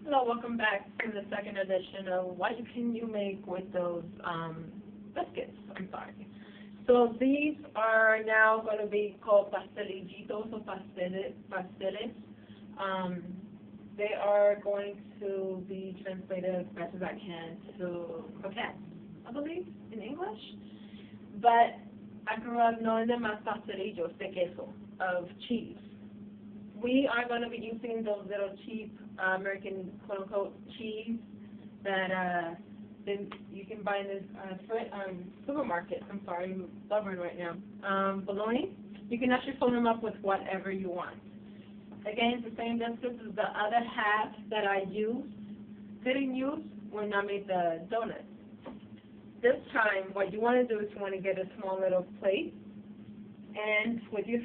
Hello, welcome back to the second edition of What Can You Make with Those Biscuits. I'm sorry. So these are now going to be called pastelillitos or pasteles. They are going to be translated as best as I can to croquettes, I believe, in English. But I grew up knowing them as pastelillos de queso, of cheese. We are going to be using those little cheap American quote-unquote cheese that you can buy in this supermarket. I'm sorry, I'm blubbering right now. Bologna. You can actually fill them up with whatever you want. Again, it's the same distance as the other half that I didn't use when I made the donuts. This time, what you want to do is you want to get a small little plate, and with your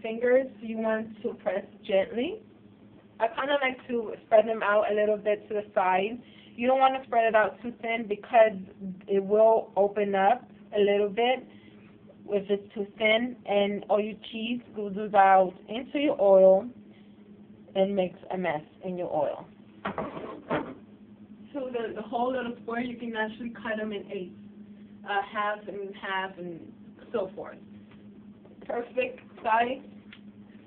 fingers, you want to press gently. I kind of like to spread them out a little bit to the side. You don't want to spread it out too thin because it will open up a little bit if it's too thin, and all your cheese goes out into your oil and makes a mess in your oil. So the whole little square, you can actually cut them in eighths, half and half, and so forth. Perfect size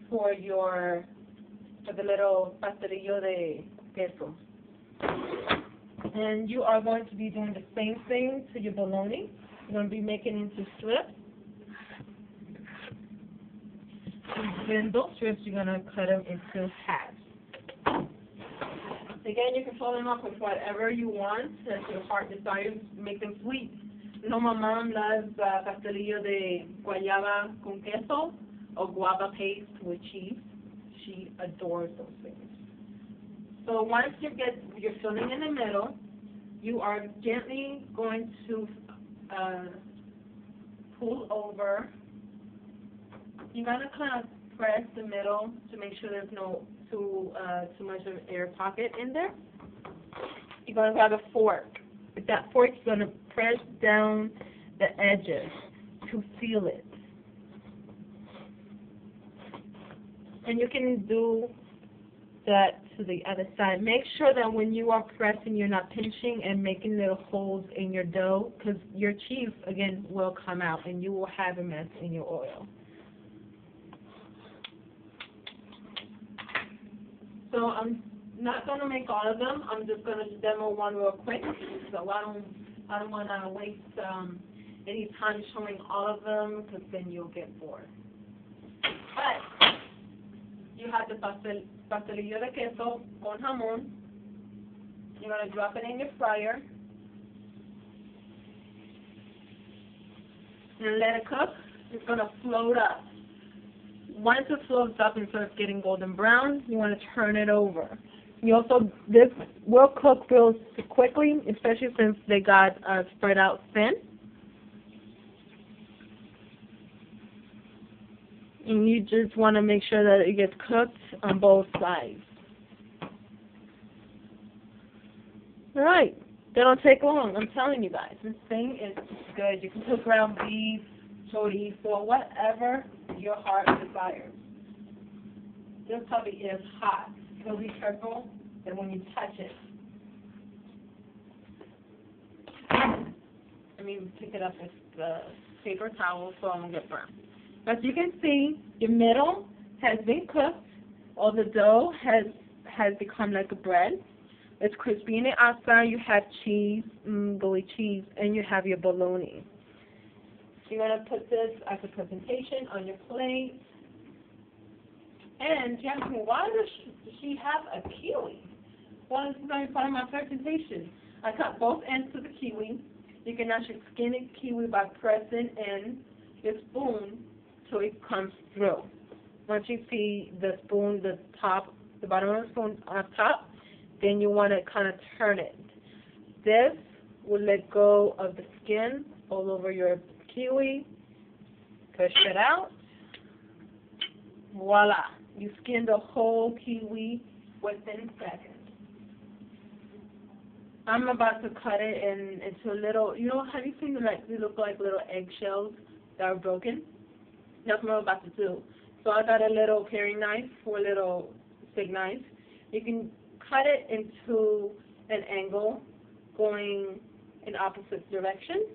for the little pastelillo de queso. And you are going to be doing the same thing to your bologna. You're going to be making into strips. And then those strips, you're going to cut them into halves. Again, you can fill them up with whatever you want as your heart desires. Make them sweet. No, my mom loves pastelillo de guayaba con queso or guava paste with cheese. She adores those things. So once you get your filling in the middle, you are gently going to pull over. You're going to kind of press the middle to make sure there's no too much of an air pocket in there. You're going to grab a fork. With that fork, you're going to press down the edges to seal it. And you can do that to the other side. Make sure that when you are pressing, you're not pinching and making little holes in your dough, because your cheese, again, will come out and you will have a mess in your oil. So I'm not going to make all of them. I'm just going to demo one real quick. So I don't want to waste any time showing all of them, because then you'll get bored. But you have the pastelillo de queso con jamón. You're going to drop it in your fryer and let it cook. It's going to float up. Once it floats up and starts getting golden brown, you want to turn it over. This will cook real quickly, especially since they got spread out thin. And you just want to make sure that it gets cooked on both sides. All right, they don't take long. I'm telling you guys, this thing is good. You can cook ground beef, chorizo, whatever your heart desires. This puppy is hot, so be careful that when you touch it. Let me pick it up with the paper towel so I won't get burned. As you can see, your middle has been cooked. All the dough has become like a bread. It's crispy in the outside. You have cheese, gooey cheese, and you have your bologna. You're going to put this as a presentation on your plate. And you ask me, why does she have a kiwi? Well, this is going to be part of my presentation. I cut both ends of the kiwi. You can actually skin the kiwi by pressing in your spoon so it comes through. Once you see the spoon, the bottom of the spoon on top, then you want to kind of turn it. This will let go of the skin all over your kiwi. Push it out. Voila. You skin the whole kiwi within seconds. I'm about to cut it into a little, have you seen they look like little eggshells that are broken? That's what I'm about to do. So I got a little paring knife or a little stick knife. You can cut it into an angle going in opposite directions.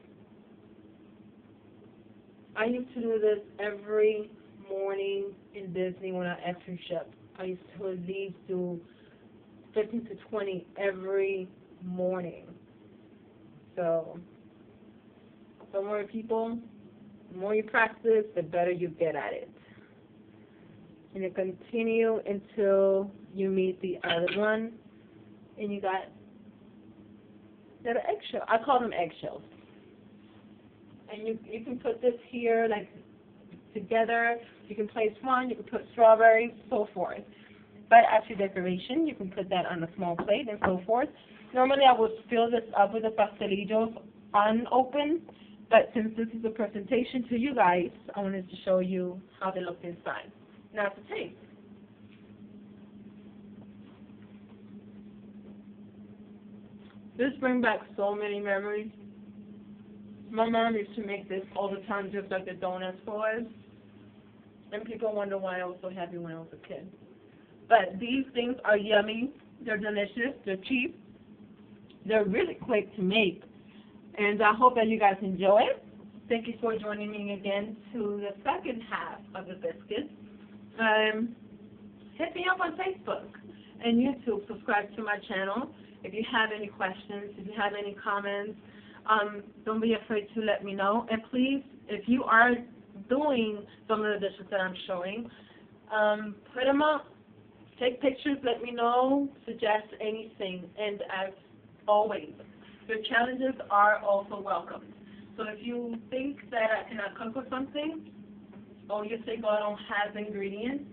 I used to do this every morning in Disney when I externship. I used to at least do 15 to 20 every morning. So, don't worry, people. The more you practice, the better you get at it. And you continue until you meet the other one, and you got little eggshell. I call them eggshells. And you can put this here like together. You can place one. You can put strawberries, so forth. But as your decoration, you can put that on a small plate and so forth. Normally, I would fill this up with the pastelillos unopened, but since this is a presentation to you guys, I wanted to show you how they look inside. Now to taste. This brings back so many memories. My mom used to make this all the time, just like the donuts for us. And people wonder why I was so happy when I was a kid. But these things are yummy. They're delicious. They're cheap. They're really quick to make. And I hope that you guys enjoy it. Thank you for joining me again to the second half of the biscuits. Hit me up on Facebook and YouTube. Subscribe to my channel. If you have any questions, if you have any comments, don't be afraid to let me know. And please, if you are doing some of the dishes that I'm showing, put them up. Take pictures, let me know, suggest anything. And as always, your challenges are also welcome. So if you think that I cannot cook with something, or you think, oh, I don't have the ingredients,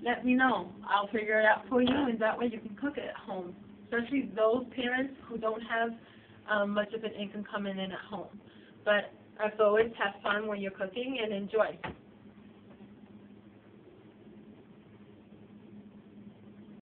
let me know. I'll figure it out for you, and that way you can cook it at home. Especially those parents who don't have much of an income coming in at home. But as always, have fun when you're cooking and enjoy.